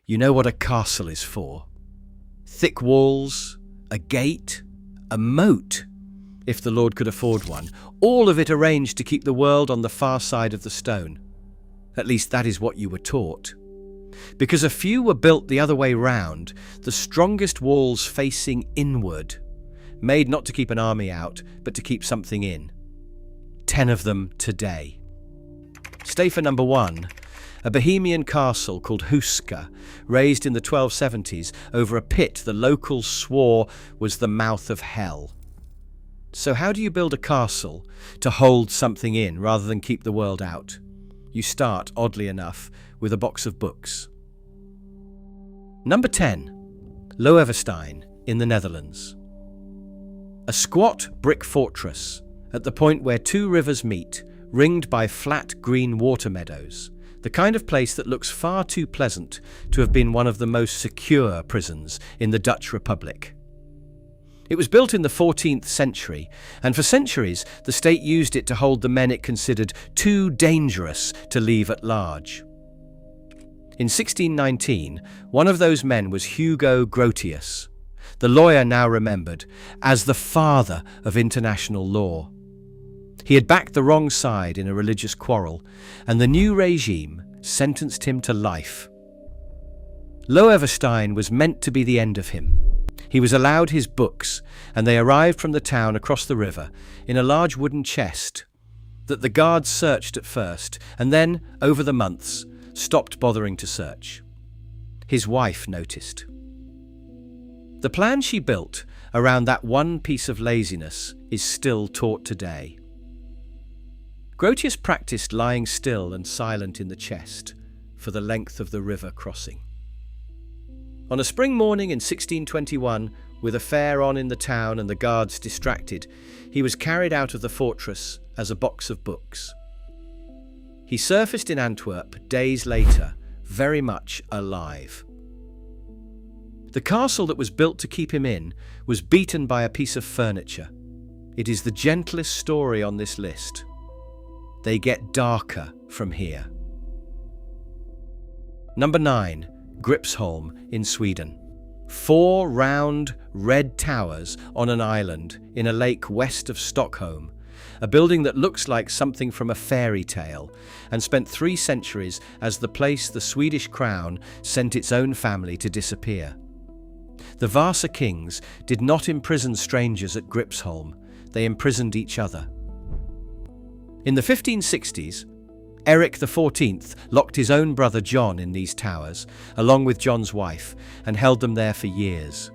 You know what a castle is for. Thick walls, a gate, a moat, if the Lord could afford one, all of it arranged to keep the world on the far side of the stone. At least that is what you were taught. Because a few were built the other way round, the strongest walls facing inward, made not to keep an army out, but to keep something in. 10 of them today. Stay for number 1. A Bohemian castle called Houska, raised in the 1270s over a pit the locals swore was the mouth of hell. So how do you build a castle to hold something in rather than keep the world out? You start, oddly enough, with a box of books. Number 10. Loevestein in the Netherlands. A squat brick fortress at the point where 2 rivers meet, ringed by flat green water meadows, the kind of place that looks far too pleasant to have been one of the most secure prisons in the Dutch Republic. It was built in the 14th century, and for centuries the state used it to hold the men it considered too dangerous to leave at large. In 1619, one of those men was Hugo Grotius, the lawyer now remembered as the father of international law. He had backed the wrong side in a religious quarrel, and the new regime sentenced him to life. Loevestein was meant to be the end of him. He was allowed his books, and they arrived from the town across the river in a large wooden chest that the guards searched at first, and then, over the months, stopped bothering to search. His wife noticed. The plan she built around that one piece of laziness is still taught today. Grotius practiced lying still and silent in the chest for the length of the river crossing. On a spring morning in 1621, with a fair on in the town and the guards distracted, he was carried out of the fortress as a box of books. He surfaced in Antwerp days later, very much alive. The castle that was built to keep him in was beaten by a piece of furniture. It is the gentlest story on this list. They get darker from here. Number 9. Gripsholm in Sweden. 4 round, red towers on an island in a lake west of Stockholm. A building that looks like something from a fairy tale, and spent 3 centuries as the place the Swedish crown sent its own family to disappear. The Vasa kings did not imprison strangers at Gripsholm, they imprisoned each other. In the 1560s, Eric XIV locked his own brother John in these towers, along with John's wife, and held them there for years.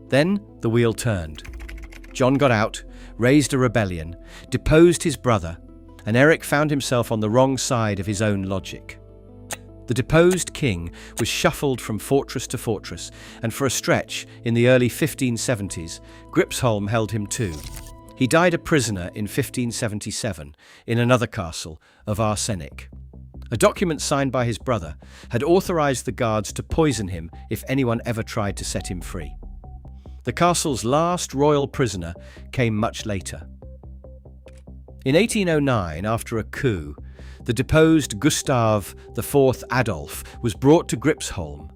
Then the wheel turned. John got out, raised a rebellion, deposed his brother, and Eric found himself on the wrong side of his own logic. The deposed king was shuffled from fortress to fortress, and for a stretch, in the early 1570s, Gripsholm held him too. He died a prisoner in 1577 in another castle of arsenic. A document signed by his brother had authorized the guards to poison him if anyone ever tried to set him free. The castle's last royal prisoner came much later. In 1809, after a coup, the deposed Gustav IV Adolf was brought to Gripsholm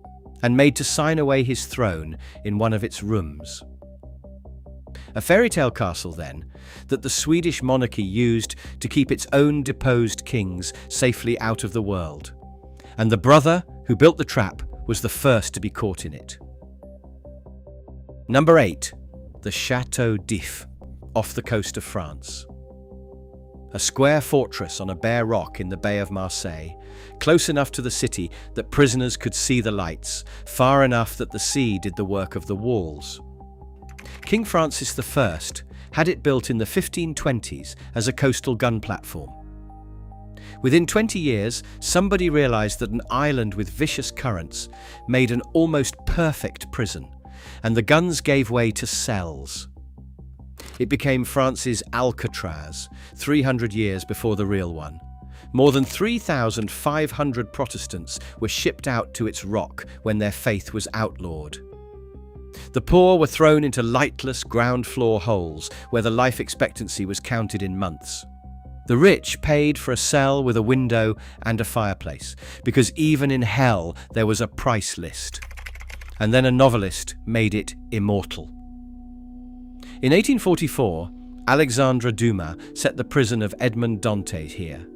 and made to sign away his throne in one of its rooms. A fairy tale castle, then, that the Swedish monarchy used to keep its own deposed kings safely out of the world. And the brother who built the trap was the first to be caught in it. Number 8. The Château d'If, off the coast of France. A square fortress on a bare rock in the Bay of Marseille, close enough to the city that prisoners could see the lights, far enough that the sea did the work of the walls. King Francis I had it built in the 1520s as a coastal gun platform. Within 20 years, somebody realized that an island with vicious currents made an almost perfect prison, and the guns gave way to cells. It became France's Alcatraz, 300 years before the real one. More than 3,500 Protestants were shipped out to its rock when their faith was outlawed. The poor were thrown into lightless ground floor holes where the life expectancy was counted in months. The rich paid for a cell with a window and a fireplace, because even in hell there was a price list. And then a novelist made it immortal. In 1844, Alexandre Dumas set the prison of Edmond Dantes here,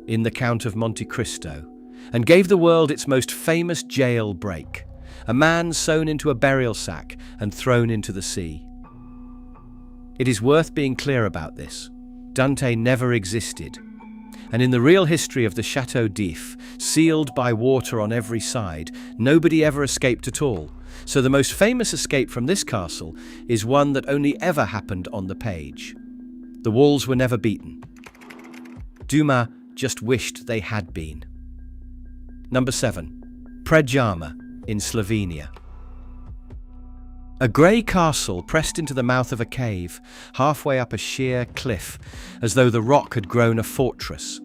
in the Count of Monte Cristo, and gave the world its most famous jail break, a man sewn into a burial sack and thrown into the sea. It is worth being clear about this. Dante never existed, and in the real history of the Château d'If, sealed by water on every side, nobody ever escaped at all. So the most famous escape from this castle is one that only ever happened on the page. The walls were never beaten. Dumas just wished they had been. Number 7. Predjama in Slovenia. A grey castle pressed into the mouth of a cave, halfway up a sheer cliff, as though the rock had grown a fortress.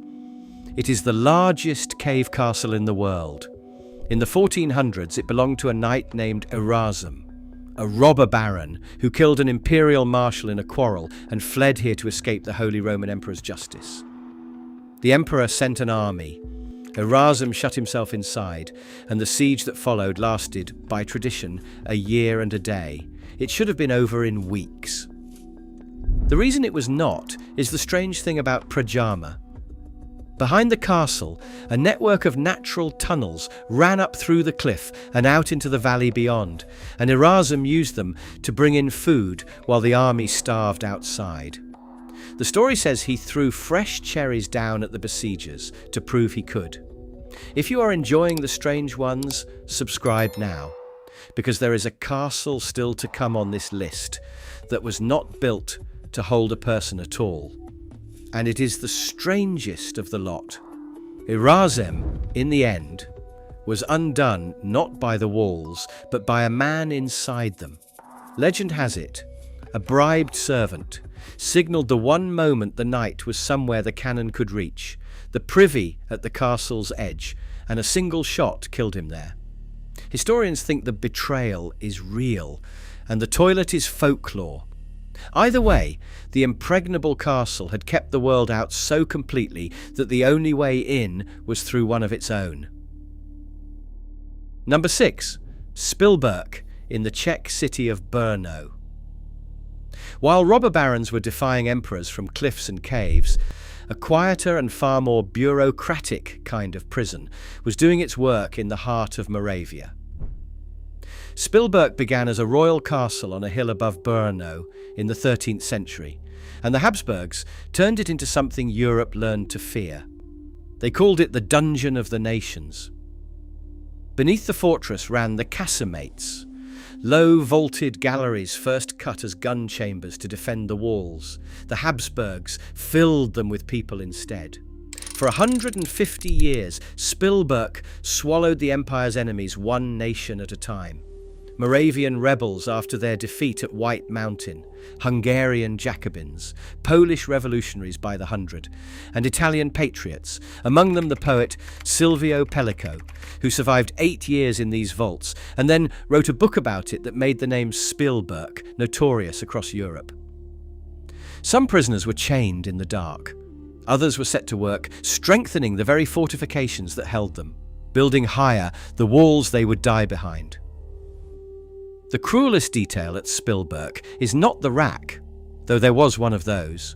It is the largest cave castle in the world. In the 1400s, it belonged to a knight named Erasm, a robber baron who killed an imperial marshal in a quarrel and fled here to escape the Holy Roman Emperor's justice. The emperor sent an army. Erasm shut himself inside, and the siege that followed lasted, by tradition, a year and a day. It should have been over in weeks. The reason it was not is the strange thing about Predjama. Behind the castle, a network of natural tunnels ran up through the cliff and out into the valley beyond, and Erasm used them to bring in food while the army starved outside. The story says he threw fresh cherries down at the besiegers to prove he could. If you are enjoying the strange ones, subscribe now, because there is a castle still to come on this list that was not built to hold a person at all. And it is the strangest of the lot. Erasm, in the end, was undone not by the walls, but by a man inside them. Legend has it, a bribed servant signalled the one moment the knight was somewhere the cannon could reach, the privy at the castle's edge, and a single shot killed him there. Historians think the betrayal is real, and the toilet is folklore. Either way, the impregnable castle had kept the world out so completely that the only way in was through one of its own. Number 6. Špilberk in the Czech city of Brno. While robber barons were defying emperors from cliffs and caves, a quieter and far more bureaucratic kind of prison was doing its work in the heart of Moravia. Špilberk began as a royal castle on a hill above Brno in the 13th century, and the Habsburgs turned it into something Europe learned to fear. They called it the Dungeon of the Nations. Beneath the fortress ran the casemates, low vaulted galleries first cut as gun chambers to defend the walls. The Habsburgs filled them with people instead. For 150 years, Špilberk swallowed the empire's enemies one nation at a time. Moravian rebels after their defeat at White Mountain, Hungarian Jacobins, Polish revolutionaries by the hundred, and Italian patriots, among them the poet Silvio Pellico, who survived 8 years in these vaults and then wrote a book about it that made the name Špilberk notorious across Europe. Some prisoners were chained in the dark. Others were set to work strengthening the very fortifications that held them, building higher the walls they would die behind. The cruelest detail at Špilberk is not the rack, though there was one of those.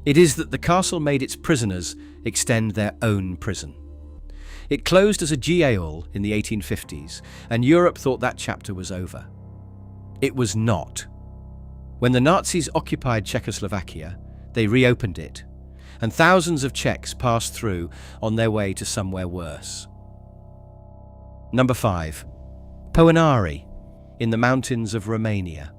It is that the castle made its prisoners extend their own prison. It closed as a gaol in the 1850s, and Europe thought that chapter was over. It was not. When the Nazis occupied Czechoslovakia, they reopened it, and thousands of Czechs passed through on their way to somewhere worse. Number 5. Poenari in the mountains of Romania.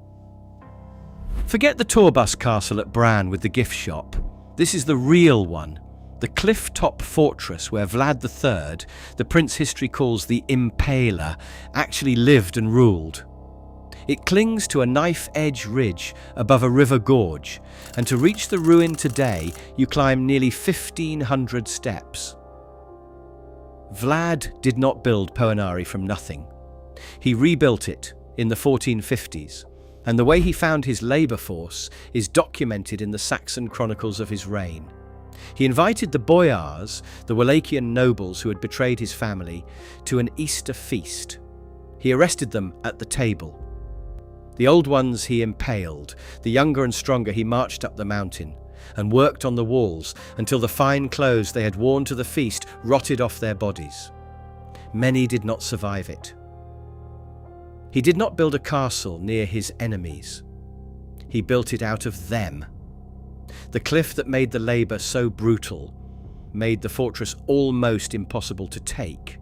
Forget the tour bus castle at Bran with the gift shop. This is the real one, the cliff-top fortress where Vlad III, the prince history calls the Impaler, actually lived and ruled. It clings to a knife-edge ridge above a river gorge, and to reach the ruin today, you climb nearly 1,500 steps. Vlad did not build Poenari from nothing. He rebuilt it in the 1450s, and the way he found his labour force is documented in the Saxon chronicles of his reign. He invited the boyars, the Wallachian nobles who had betrayed his family, to an Easter feast. He arrested them at the table. The old ones he impaled, the younger and stronger he marched up the mountain, and worked on the walls until the fine clothes they had worn to the feast rotted off their bodies. Many did not survive it. He did not build a castle near his enemies. He built it out of them. The cliff that made the labour so brutal made the fortress almost impossible to take.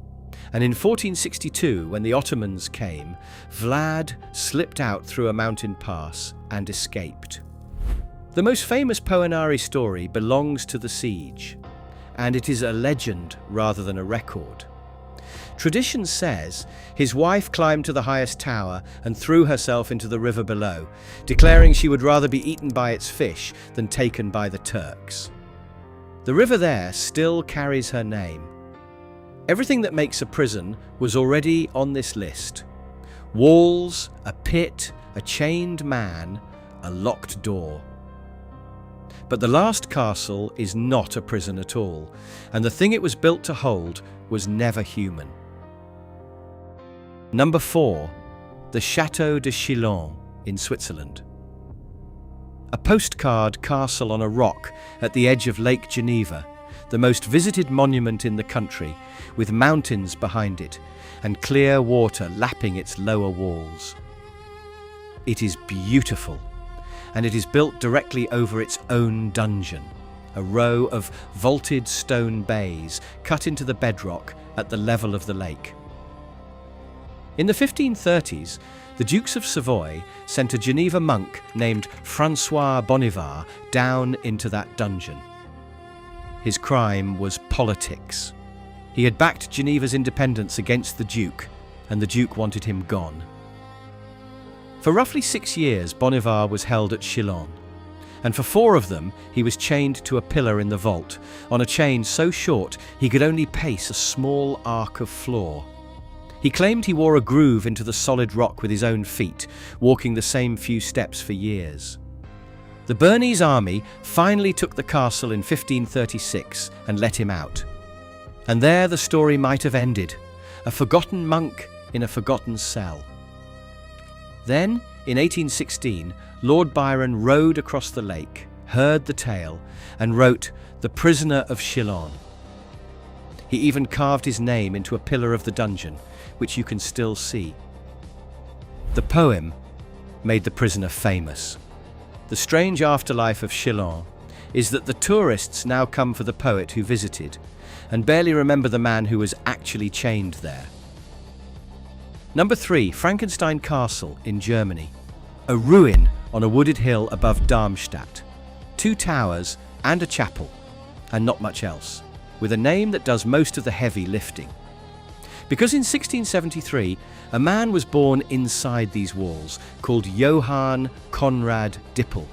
And in 1462, when the Ottomans came, Vlad slipped out through a mountain pass and escaped. The most famous Poenari story belongs to the siege, and it is a legend rather than a record. Tradition says his wife climbed to the highest tower and threw herself into the river below, declaring she would rather be eaten by its fish than taken by the Turks. The river there still carries her name. Everything that makes a prison was already on this list. Walls, a pit, a chained man, a locked door. But the last castle is not a prison at all, and the thing it was built to hold was never human. Number 4. The Château de Chillon in Switzerland. A postcard castle on a rock at the edge of Lake Geneva, the most visited monument in the country, with mountains behind it and clear water lapping its lower walls. It is beautiful, and it is built directly over its own dungeon, a row of vaulted stone bays cut into the bedrock at the level of the lake. In the 1530s, the Dukes of Savoy sent a Geneva monk named François Bonivard down into that dungeon. His crime was politics. He had backed Geneva's independence against the Duke, and the Duke wanted him gone. For roughly 6 years, Bonivard was held at Chillon, and for 4 of them he was chained to a pillar in the vault, on a chain so short he could only pace a small arc of floor. He claimed he wore a groove into the solid rock with his own feet, walking the same few steps for years. The Bernese army finally took the castle in 1536 and let him out. And there the story might have ended, a forgotten monk in a forgotten cell. Then, in 1816, Lord Byron rowed across the lake, heard the tale, and wrote The Prisoner of Chillon. He even carved his name into a pillar of the dungeon, which you can still see. The poem made the prisoner famous. The strange afterlife of Chillon is that the tourists now come for the poet who visited, and barely remember the man who was actually chained there. Number 3, Frankenstein Castle in Germany. A ruin on a wooded hill above Darmstadt. 2 towers and a chapel, and not much else, with a name that does most of the heavy lifting. Because in 1673, a man was born inside these walls called Johann Conrad Dippel.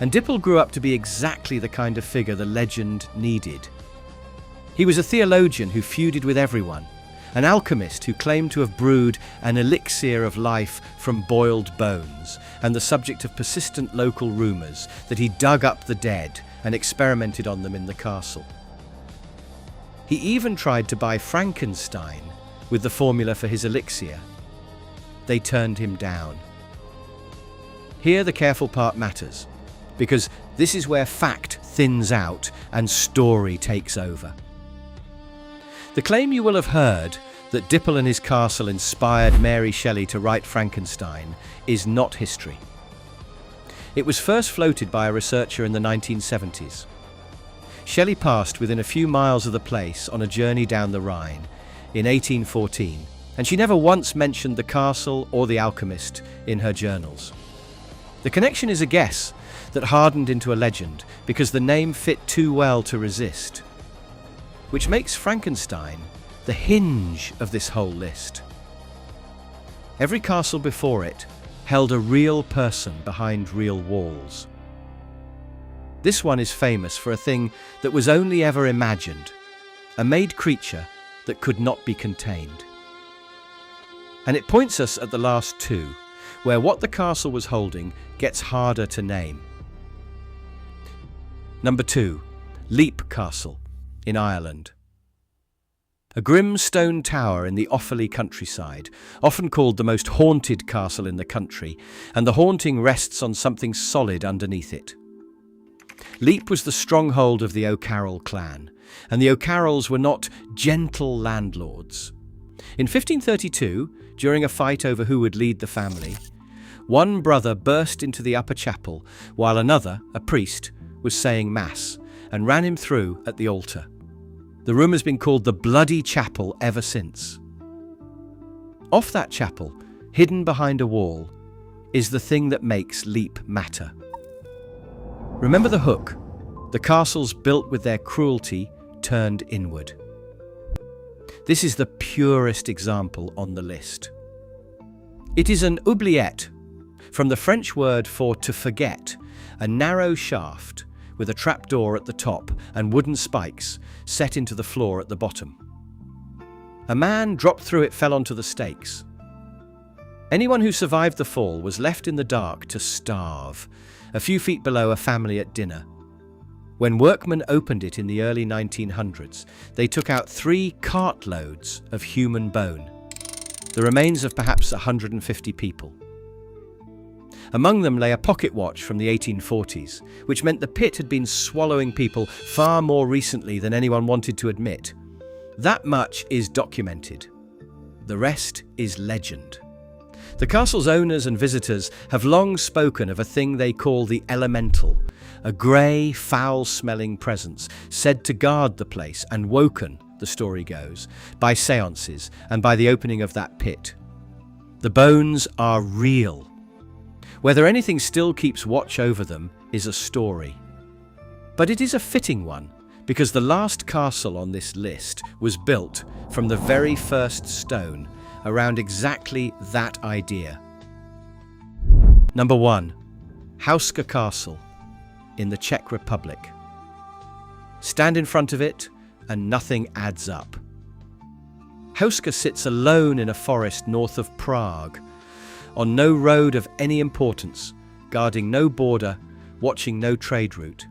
And Dippel grew up to be exactly the kind of figure the legend needed. He was a theologian who feuded with everyone, an alchemist who claimed to have brewed an elixir of life from boiled bones, and the subject of persistent local rumours that he dug up the dead and experimented on them in the castle. He even tried to buy Frankenstein with the formula for his elixir. They turned him down. Here the careful part matters, because this is where fact thins out and story takes over. The claim you will have heard that Dippel and his castle inspired Mary Shelley to write Frankenstein is not history. It was first floated by a researcher in the 1970s. Shelley passed within a few miles of the place on a journey down the Rhine in 1814, and she never once mentioned the castle or the alchemist in her journals. The connection is a guess that hardened into a legend because the name fit too well to resist, which makes Frankenstein the hinge of this whole list. Every castle before it held a real person behind real walls. This one is famous for a thing that was only ever imagined, a made creature that could not be contained. And it points us at the last 2, where what the castle was holding gets harder to name. Number 2, Leap Castle in Ireland. A grim stone tower in the Offaly countryside, often called the most haunted castle in the country, and the haunting rests on something solid underneath it. Leap was the stronghold of the O'Carroll clan, and the O'Carrolls were not gentle landlords. In 1532, during a fight over who would lead the family, one brother burst into the upper chapel while another, a priest, was saying mass, and ran him through at the altar. The room has been called the Bloody Chapel ever since. Off that chapel, hidden behind a wall, is the thing that makes Leap matter. Remember the hook, the castles built with their cruelty turned inward. This is the purest example on the list. It is an oubliette, from the French word for to forget, a narrow shaft with a trapdoor at the top and wooden spikes set into the floor at the bottom. A man dropped through it, fell onto the stakes. Anyone who survived the fall was left in the dark to starve, a few feet below a family at dinner. When workmen opened it in the early 1900s, they took out 3 cartloads of human bone, the remains of perhaps 150 people. Among them lay a pocket watch from the 1840s, which meant the pit had been swallowing people far more recently than anyone wanted to admit. That much is documented. The rest is legend. The castle's owners and visitors have long spoken of a thing they call the elemental, a grey, foul-smelling presence said to guard the place and woken, the story goes, by seances and by the opening of that pit. The bones are real. Whether anything still keeps watch over them is a story. But it is a fitting one, because the last castle on this list was built from the very first stone around exactly that idea. Number 1. Houska Castle in the Czech Republic. Stand in front of it and nothing adds up. Houska sits alone in a forest north of Prague, on no road of any importance, guarding no border, watching no trade route.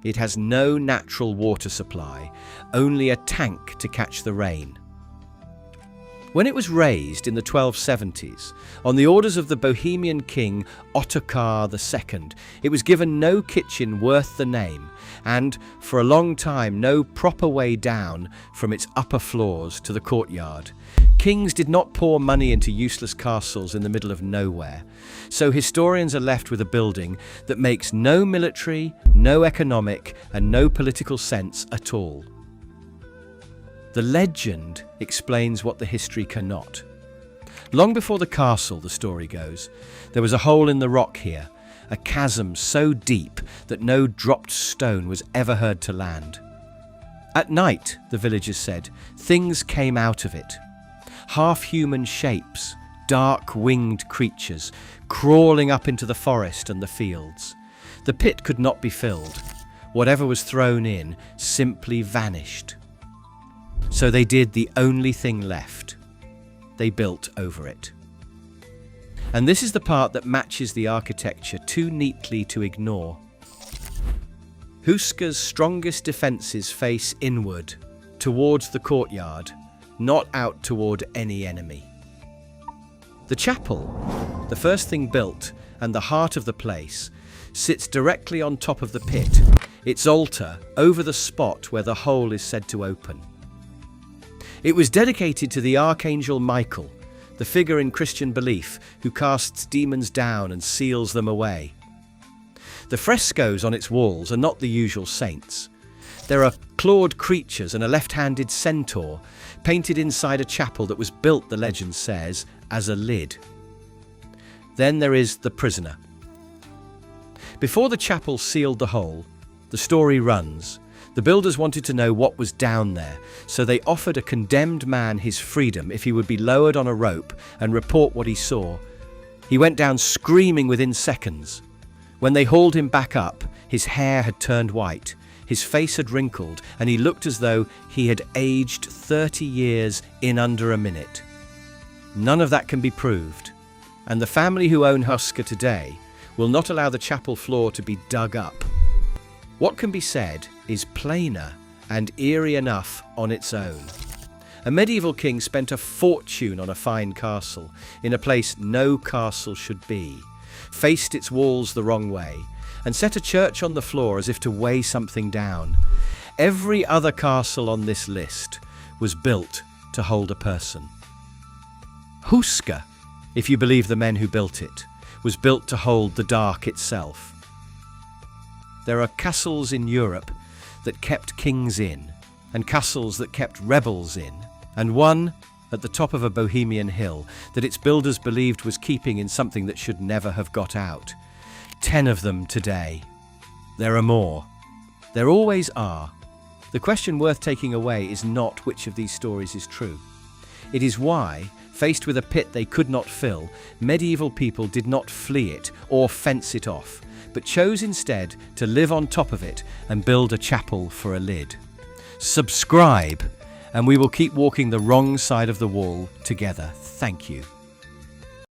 It has no natural water supply, only a tank to catch the rain. When it was raised in the 1270s, on the orders of the Bohemian king Ottokar II, it was given no kitchen worth the name, and, for a long time, no proper way down from its upper floors to the courtyard. Kings did not pour money into useless castles in the middle of nowhere, so historians are left with a building that makes no military, no economic, and no political sense at all. The legend explains what the history cannot. Long before the castle, the story goes, there was a hole in the rock here, a chasm so deep that no dropped stone was ever heard to land. At night, the villagers said, things came out of it. Half-human shapes, dark-winged creatures, crawling up into the forest and the fields. The pit could not be filled. Whatever was thrown in simply vanished. So they did the only thing left. They built over it. And this is the part that matches the architecture too neatly to ignore. Houska's strongest defences face inward, towards the courtyard, not out toward any enemy. The chapel, the first thing built and the heart of the place, sits directly on top of the pit, its altar over the spot where the hole is said to open. It was dedicated to the Archangel Michael, the figure in Christian belief who casts demons down and seals them away. The frescoes on its walls are not the usual saints. There are clawed creatures and a left-handed centaur painted inside a chapel that was built, the legend says, as a lid. Then there is the prisoner. Before the chapel sealed the hole, the story runs, the builders wanted to know what was down there, so they offered a condemned man his freedom if he would be lowered on a rope and report what he saw. He went down screaming within seconds. When they hauled him back up, his hair had turned white, his face had wrinkled, and he looked as though he had aged 30 years in under a minute. None of that can be proved, and the family who own Houska today will not allow the chapel floor to be dug up. What can be said is plainer and eerie enough on its own. A medieval king spent a fortune on a fine castle, in a place no castle should be, faced its walls the wrong way, and set a church on the floor as if to weigh something down. Every other castle on this list was built to hold a person. Houska, if you believe the men who built it, was built to hold the dark itself. There are castles in Europe that kept kings in, and castles that kept rebels in, and one at the top of a Bohemian hill that its builders believed was keeping in something that should never have got out. 10 of them today. There are more. There always are. The question worth taking away is not which of these stories is true. It is why, faced with a pit they could not fill, medieval people did not flee it or fence it off, but chose instead to live on top of it and build a chapel for a lid. Subscribe, and we will keep walking the wrong side of the wall together. Thank you.